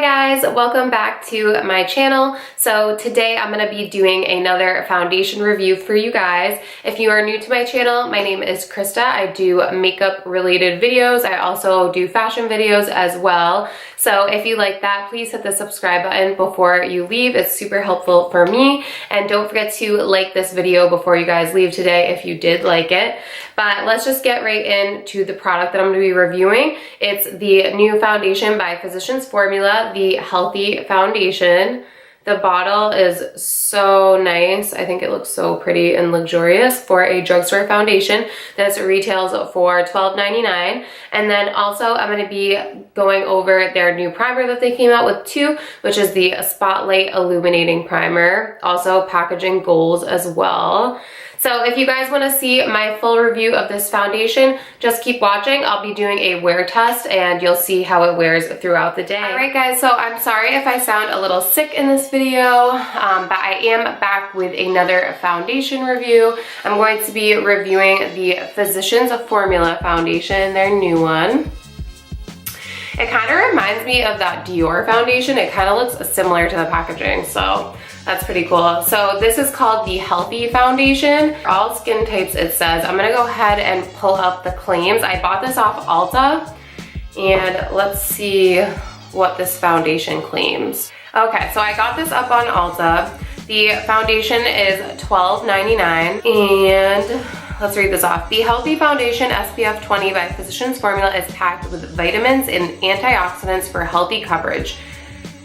Hi guys, welcome back to my channel. So today I'm going to be doing another foundation review for you guys. If you are new to my channel, my name is Krista. I do makeup related videos. I also do fashion videos as well. So if you like that, please hit the subscribe button before you leave. It's super helpful for me. And don't forget to like this video before you guys leave today if you did like it. But let's just get right into the product that I'm going to be reviewing. It's the new foundation by Physicians Formula, the Healthy Foundation. The bottle is so nice. I think it looks so pretty and luxurious for a drugstore foundation. This retails for $12.99. And then also I'm going to be going over their new primer that they came out with too, which is the Spotlight Illuminating Primer. Also packaging goals as well. So if you guys want to see my full review of this foundation, just keep watching. I'll be doing a wear test and you'll see how it wears throughout the day. Alright guys, so I'm sorry if I sound a little sick in this video, but I am back with another foundation review. I'm going to be reviewing the Physicians Formula foundation, their new one. It kind of reminds me of that Dior foundation. It kind of looks similar to the packaging, so that's pretty cool. So this is called the Healthy Foundation. For all skin types, it says. I'm gonna go ahead and pull up the claims. I bought this off Ulta, and let's see what this foundation claims. Okay, so I got this up on Ulta. The foundation is $12.99, and let's read this off. The Healthy Foundation SPF 20 by Physicians Formula is packed with vitamins and antioxidants for healthy coverage.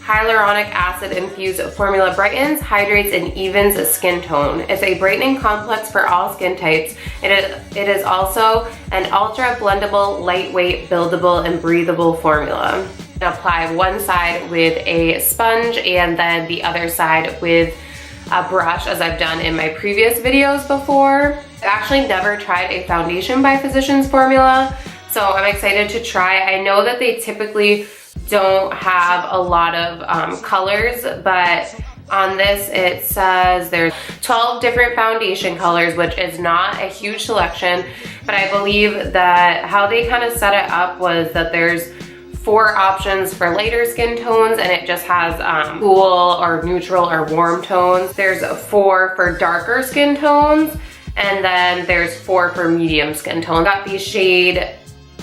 Hyaluronic acid infused formula brightens, hydrates, and evens skin tone. It's a brightening complex for all skin types. It is also an ultra blendable, lightweight, buildable, and breathable formula. Apply one side with a sponge and then the other side with a brush, as I've done in my previous videos before. I've actually never tried a foundation by Physicians Formula, so I'm excited to try. I know that they typically don't have a lot of colors, but on this it says there's 12 different foundation colors, which is not a huge selection, but I believe that how they kind of set it up was that there's 4 options for lighter skin tones, and it just has cool or neutral or warm tones. There's 4 for darker skin tones, and then there's 4 for medium skin tones. Got the shade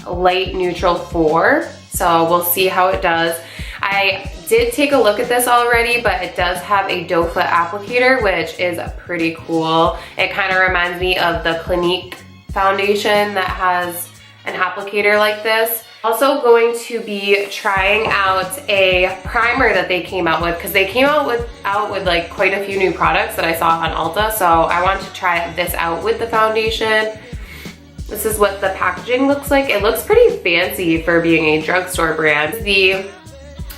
light neutral 4. So we'll see how it does. I did take a look at this already, but it does have a doe foot applicator, which is pretty cool. It kind of reminds me of the Clinique foundation that has an applicator like this. Also going to be trying out a primer that they came out with, because they came out with like quite a few new products that I saw on Ulta. So I want to try this out with the foundation. This is what the packaging looks like. It looks pretty fancy for being a drugstore brand. The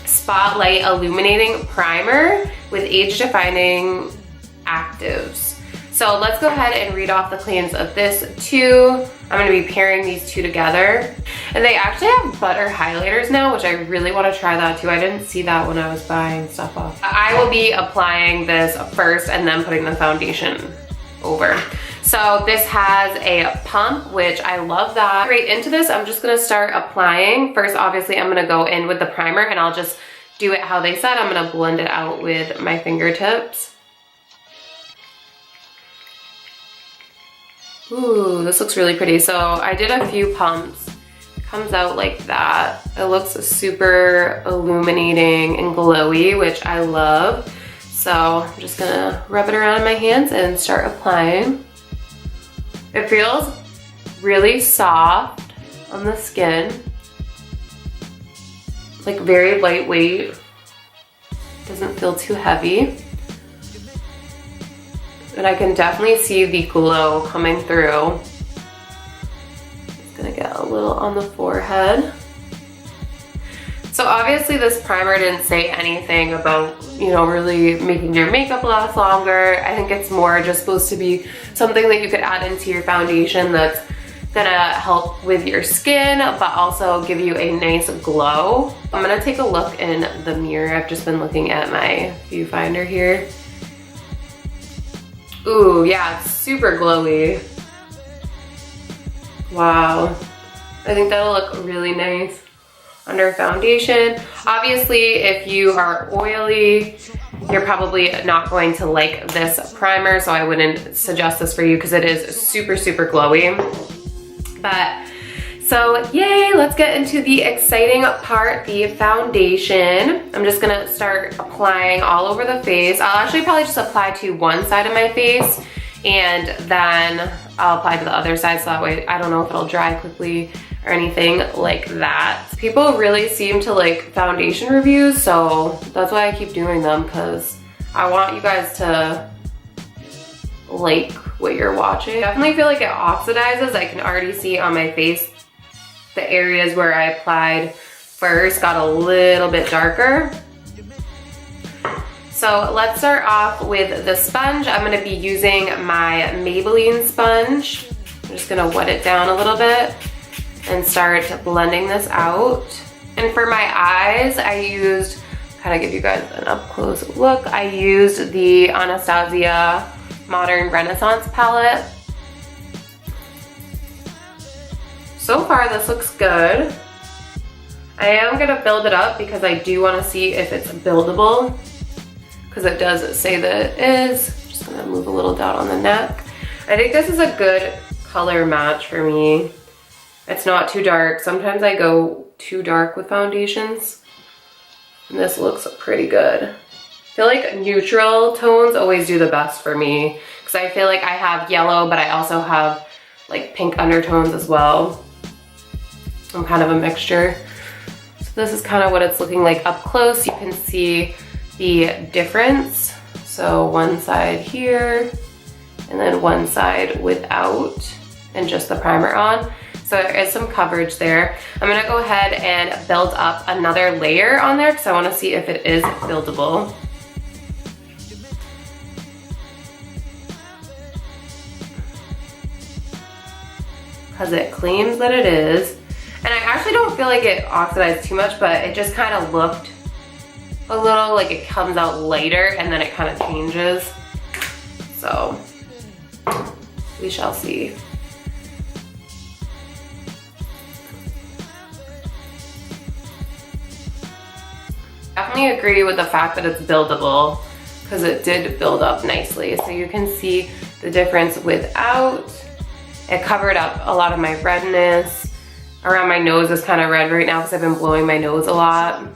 Spotlight Illuminating Primer with age-defying actives. So let's go ahead and read off the claims of this too. I'm gonna be pairing these two together. And they actually have butter highlighters now, which I really wanna try that too. I didn't see that when I was buying stuff off. I will be applying this first and then putting the foundation over. So this has a pump, which I love that. Right into this, I'm just gonna start applying. First, obviously, I'm gonna go in with the primer and I'll just do it how they said. I'm gonna blend it out with my fingertips. Ooh, this looks really pretty. So I did a few pumps. Comes out like that. It looks super illuminating and glowy, which I love. So I'm just gonna rub it around in my hands and start applying. It feels really soft on the skin, like very lightweight, doesn't feel too heavy. And I can definitely see the glow coming through. Just gonna get a little on the forehead. So obviously this primer didn't say anything about, you know, really making your makeup last longer. I think it's more just supposed to be something that you could add into your foundation that's gonna help with your skin, but also give you a nice glow. I'm gonna take a look in the mirror. I've just been looking at my viewfinder here. Ooh, yeah, it's super glowy. Wow. I think that'll look really nice under foundation. Obviously, if you are oily, you're probably not going to like this primer, so I wouldn't suggest this for you because it is super, super glowy. But so yay, let's get into the exciting part, the foundation. I'm just gonna start applying all over the face. I'll actually probably just apply to one side of my face and then I'll apply to the other side so that way I don't know if it'll dry quickly or anything like that. People really seem to like foundation reviews, so that's why I keep doing them, because I want you guys to like what you're watching. I definitely feel like it oxidizes. I can already see on my face the areas where I applied first got a little bit darker. So let's start off with the sponge. I'm gonna be using my Maybelline sponge. I'm just gonna wet it down a little bit and start blending this out. And for my eyes, I used, kind of give you guys an up close look, I used the Anastasia Modern Renaissance palette. So far, this looks good. I am gonna build it up because I do wanna see if it's buildable, because it does say that it is. I'm just gonna move a little down on the neck. I think this is a good color match for me. It's not too dark. Sometimes I go too dark with foundations, and this looks pretty good. I feel like neutral tones always do the best for me, because I feel like I have yellow, but I also have like pink undertones as well. I'm kind of a mixture. So this is kind of what it's looking like up close. You can see the difference. So one side here, and then one side without, and just the primer on. So there is some coverage there. I'm gonna go ahead and build up another layer on there because I wanna see if it is buildable. Because it claims that it is. And I actually don't feel like it oxidized too much, but it just kind of looked a little like it comes out lighter and then it kind of changes. So we shall see. Definitely agree with the fact that it's buildable, because it did build up nicely. So you can see the difference without. It covered up a lot of my redness. Around my nose is kind of red right now because I've been blowing my nose a lot.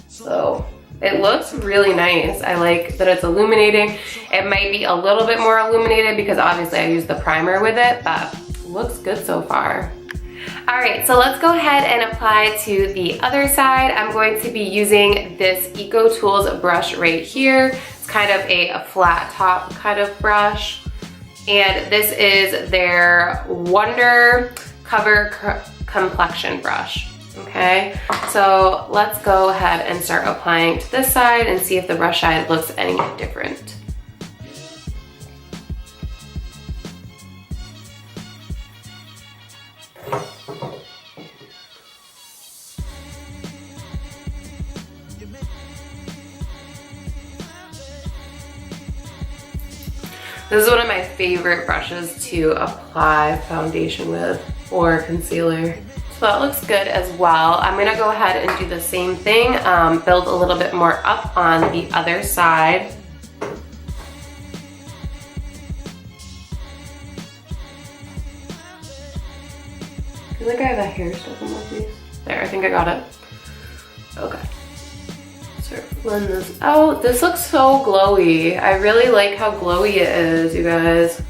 So it looks really nice. I like that it's illuminating. It might be a little bit more illuminated because obviously I used the primer with it, but it looks good so far. All right, so let's go ahead and apply to the other side. I'm going to be using this EcoTools brush right here. It's kind of a flat top kind of brush. And this is their Wonder Cover Complexion brush, okay? So let's go ahead and start applying to this side and see if the brush side looks any different. This is one of my favorite brushes to apply foundation with, or concealer. So that looks good as well. I'm gonna go ahead and do the same thing, build a little bit more up on the other side. I feel like I have a hair stuck in one of these. There, I think I got it. Okay. Blend this out. This looks so glowy. I really like how glowy it is, you guys.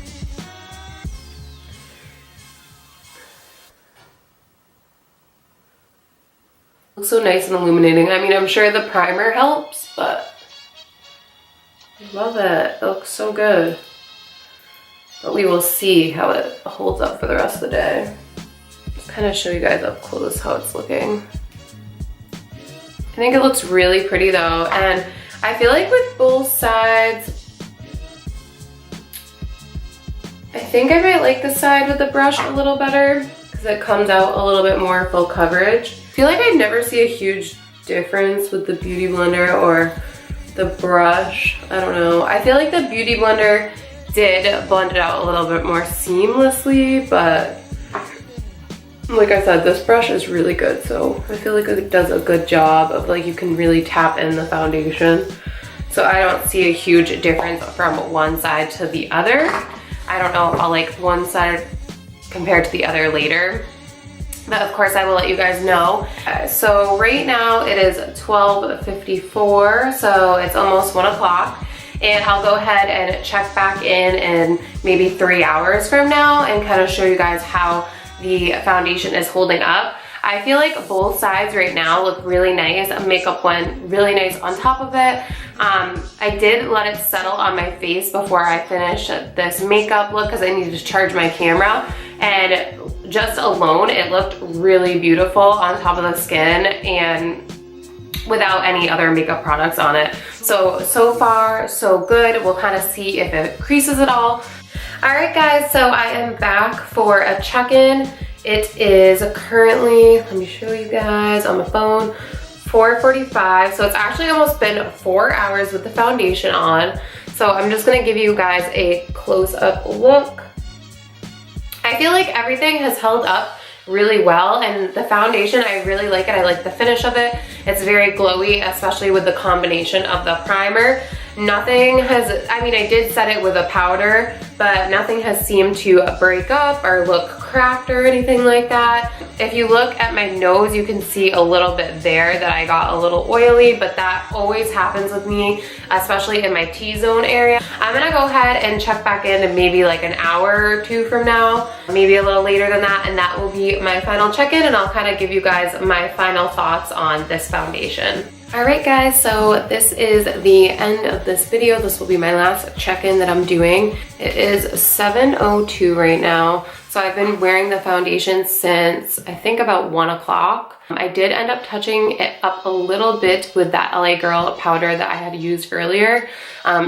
Looks so nice and illuminating. I mean, I'm sure the primer helps, but I love it. It looks so good. But we will see how it holds up for the rest of the day. Just kind of show you guys up close how it's looking. I think it looks really pretty though, and I feel like with both sides, I think I might like the side with the brush a little better because it comes out a little bit more full coverage. I feel like I never see a huge difference with the Beauty Blender or the brush. I don't know. I feel like the Beauty Blender did blend it out a little bit more seamlessly, but Like I said, this brush is really good, so I feel like it does a good job of like you can really tap in the foundation. So I don't see a huge difference from one side to the other. I don't know if I'll like one side compared to the other later, but of course I will let you guys know. So right now it is 12:54, so it's almost 1 o'clock. And I'll go ahead and check back in maybe 3 hours from now and kind of show you guys how the foundation is holding up. I feel like both sides right now look really nice. Makeup went really nice on top of it. I did let it settle on my face before I finished this makeup look because I needed to charge my camera. And just alone, it looked really beautiful on top of the skin and without any other makeup products on it. So far, so good. We'll kind of see if it creases at all. All right, guys, so I am back for a check-in. It is currently, let me show you guys on my phone, 4:45. So it's actually almost been 4 hours with the foundation on. So I'm just gonna give you guys a close-up look. I feel like everything has held up really well, and the foundation, I really like it. I like the finish of it. It's very glowy, especially with the combination of the primer. Nothing has, I mean, I did set it with a powder, but nothing has seemed to break up or look cracked or anything like that. If you look at my nose, you can see a little bit there that I got a little oily, but that always happens with me, especially in my T-zone area. I'm gonna go ahead and check back in maybe like an hour or two from now, maybe a little later than that, and that will be my final check-in, and I'll kind of give you guys my final thoughts on this foundation. All right, guys, so this is the end of this video. This will be my last check-in that I'm doing. It is 7:02 right now. So I've been wearing the foundation since I think about 1 o'clock. I did end up touching it up a little bit with that LA Girl powder that I had used earlier,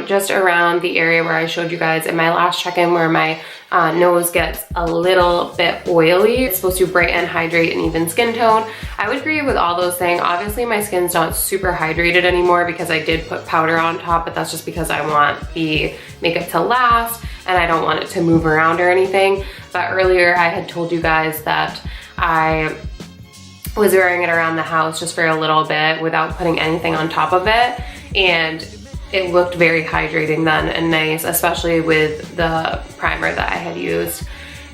just around the area where I showed you guys in my last check-in where my nose gets a little bit oily. It's supposed to brighten, hydrate, and even skin tone. I would agree with all those things. Obviously, my skin's not super hydrated anymore because I did put powder on top, but that's just because I want the makeup to last and I don't want it to move around or anything. But earlier I had told you guys that I was wearing it around the house just for a little bit without putting anything on top of it, and it looked very hydrating then and nice, especially with the primer that I had used.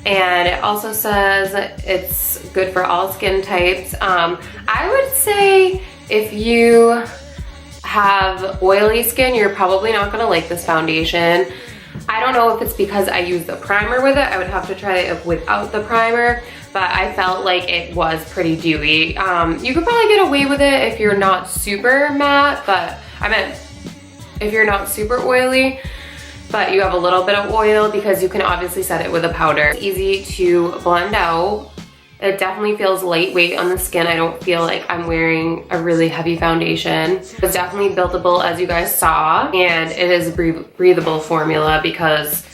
And it also says it's good for all skin types. I would say if you have oily skin, you're probably not gonna like this foundation. I don't know if it's because I used the primer with it. I would have to try it without the primer, but I felt like it was pretty dewy. You could probably get away with it if you're not super matte, but I meant if you're not super oily, but you have a little bit of oil, because you can obviously set it with a powder. It's easy to blend out. It definitely feels lightweight on the skin. I don't feel like I'm wearing a really heavy foundation. It's definitely buildable, as you guys saw, and it is a breathable formula because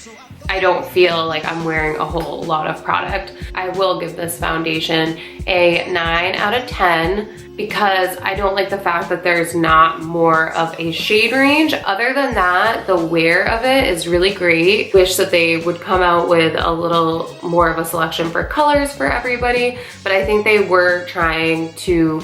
I don't feel like I'm wearing a whole lot of product. I will give this foundation a 9 out of 10 because I don't like the fact that there's not more of a shade range. Other than that, the wear of it is really great. Wish that they would come out with a little more of a selection for colors for everybody, but I think they were trying to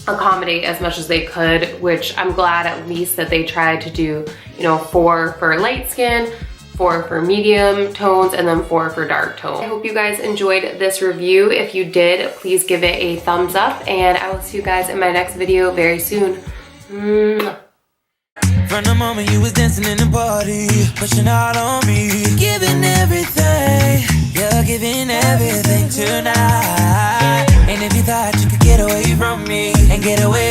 accommodate as much as they could, which I'm glad at least that they tried to do, you know, 4 for light skin, 4 for medium tones, and then 4 for dark tones. I hope you guys enjoyed this review. If you did, please give it a thumbs up, and I will see you guys in my next video very soon. Mwah. From the moment you was dancing in the party, pushing out on me, giving everything, you're giving everything tonight. And if you thought you could get away from me and get away